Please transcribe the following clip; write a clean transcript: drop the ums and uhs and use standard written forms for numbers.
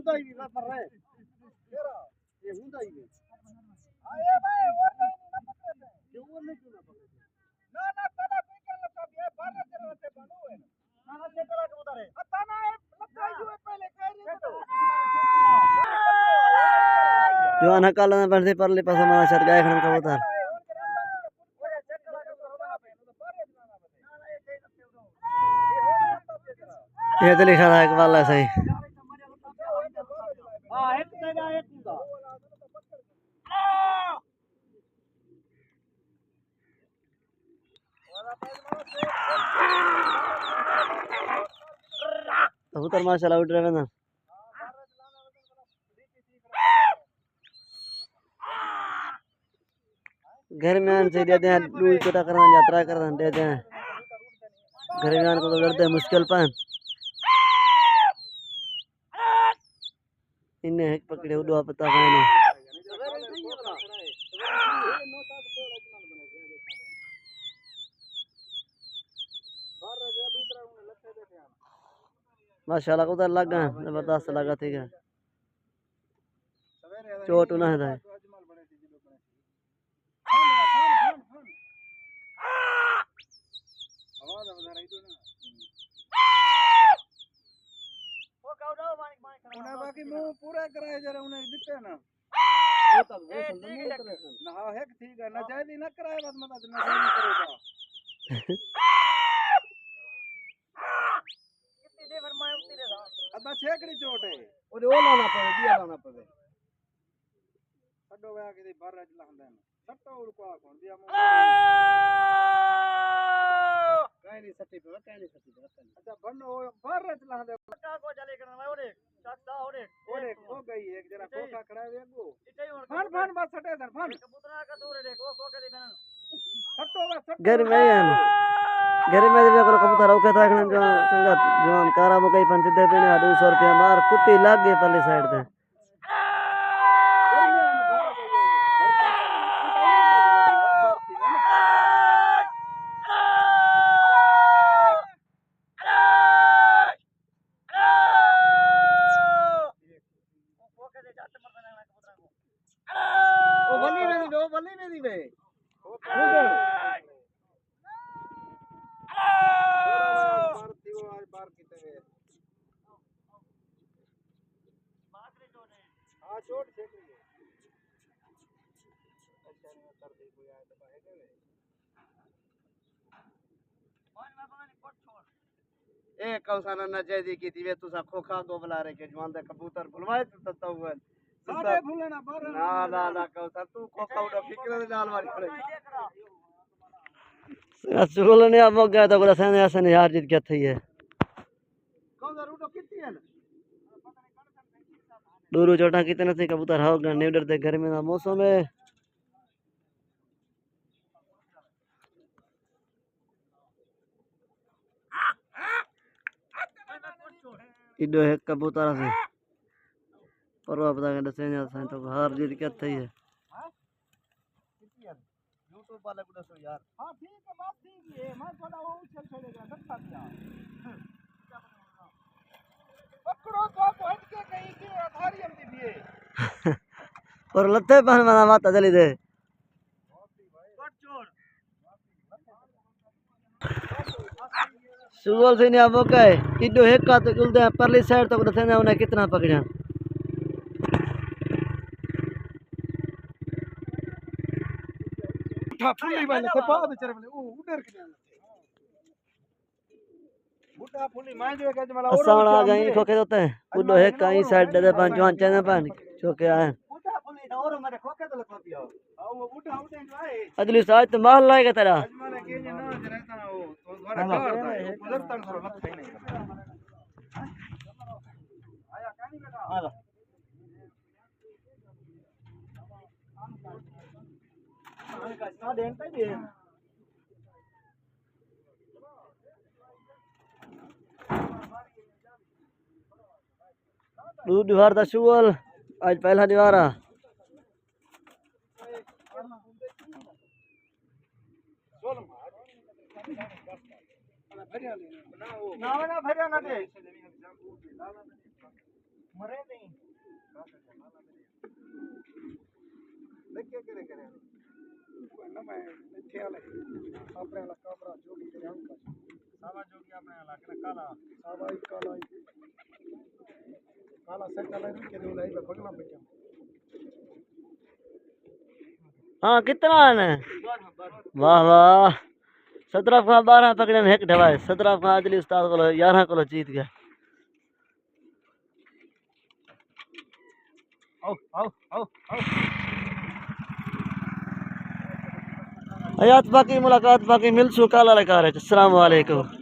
हुंदा ही ना पर रहे ये हुंदा ही नहीं आए भाई और नहीं ना पकड़े थे क्यों और नहीं क्यों ना पकड़े ना ना तना कोई कर लगा ये बारह तेरह से बनू है ना ना चेतला के उतारे तना है लगता है जो पहले कह रही तो जवान हकाल में बढ़ते परले पास हमारा शर्त गाय खड़म कबूतर ये तो लिखा था इकबाल है सही हां एक तेरा एक हुंदा कबूतर माशाल्लाह उड़ रहे हैं ना घर में आने से देते हैं दूर छोटा करना यात्रा करना देते हैं घर में आने को तो करते हैं मुश्किल पान इन्हें एक पकड़े उड़वा पता नहीं माशाल्लाह उधर लगा जबरदस्त लगा ठीक है चोट ना है उन्हें बाकी मुंह पूरा कराए जरा उन्हें दिते ना वो तब वो सुंदर नहीं उतरे ना है ठीक है ना जायदी ना कराए बस मत ना जायदी करेगा कितनी देर फरमाए उतरे था अदा छेकड़ी चोट है और वो लाना पड़े दिया लाना पड़े छड्डो वे के बाहर रज लहंदा है सट्टो उड़ को आखों दिया मुंह काई नहीं सट्टी पे अच्छा बनो बाहर रज लहंदा का को चले करना ओरे चाचा ओरे खो गई एक जरा खोखा खड़ा है वो फन फन बस सटे दर फन कबूतरा का दूर रे को के दे बना सट्टो बस सट्टो घर में ही है ना घर में जब को कबूतर औके था जो संगत जवान कारा में कई पंच दे पे 200 रुपया मार कुट्टी लाग गई पल्ली साइड पे ओ बल्ली में दी बे बार की तरह हां छोड़ छेक रही है अच्छा नहीं कर दे कोई आए तो है के ए कौसाना न जैदी की थी वे तुसा खोखा गो बुला रे के जवान दे कबूतर बुलवाए तो हुए सारे भूलना बार ना कौसा तू खोखा उड़ा फिक्र दे डाल मारी खड़े सुगल ने अब गया तो बोला सने ऐसे नहीं हार जीत क्या थी है कौन रूटो कितनी है दूर चोटा कितने से कबूतर हो गए नहीं डरते गर्मी का मौसम है इधर है कबूतर से परवा पता के दसे नहीं तो हार जीत क्या थी है यूट्यूब वाले को दसो यार हां ठीक है बात ठीक है मैं थोड़ा वो उछल छोड़ेगा धक्का दिया पकड़ो तो पहुंच के कहीं की आधारी हम दिए और लत्ते पहन मना माता चली दे सुगल से नहीं अब कहे इधर है का तो गुलदे परली साइड तक दसे नहीं उन्हें कितना पकड़ा उठा फुल्ली वाले से बाद चरे वाले ओ उधर के बूटा फुल्ली मैं जो के जमला और असाण आ गई खोके होते हैं उधर है कहीं साइड दे पांच जवान चने पान चोके आए बूटा फुल्ली और मेरे खोके तो लगा दिया वो बूटा उठे जो आए अगली साइड तो महल लाएगा तेरा अजमाने के जे ना रहता ना वो तो द्वारा करता है उधर तक थोड़ा मत खाई नहीं आया कानी बेटा हां का साढ़े घंटा दे दूध दीवार दा शुगल आज पहला दीवारा ना भरिया ना दे मरे नहीं लेके करे करे ना मैं थे वाले अपने वाला कपड़ा जोड़ी तेरे अंक सावा जोगी अपने वाला के काला सावा ही काला सेट वाला के दो लाई पगला बैठा हाँ कितना है वाह वाह 17 का 12 पकड़े में एक ढवाए 17 का आदली उस्ताद को 11 को जीत गया आओ आओ आओ आओ हयात बाकी मुलाकात बाकी मिलसू काला लगा रहे अस्सलाम वालेकुम।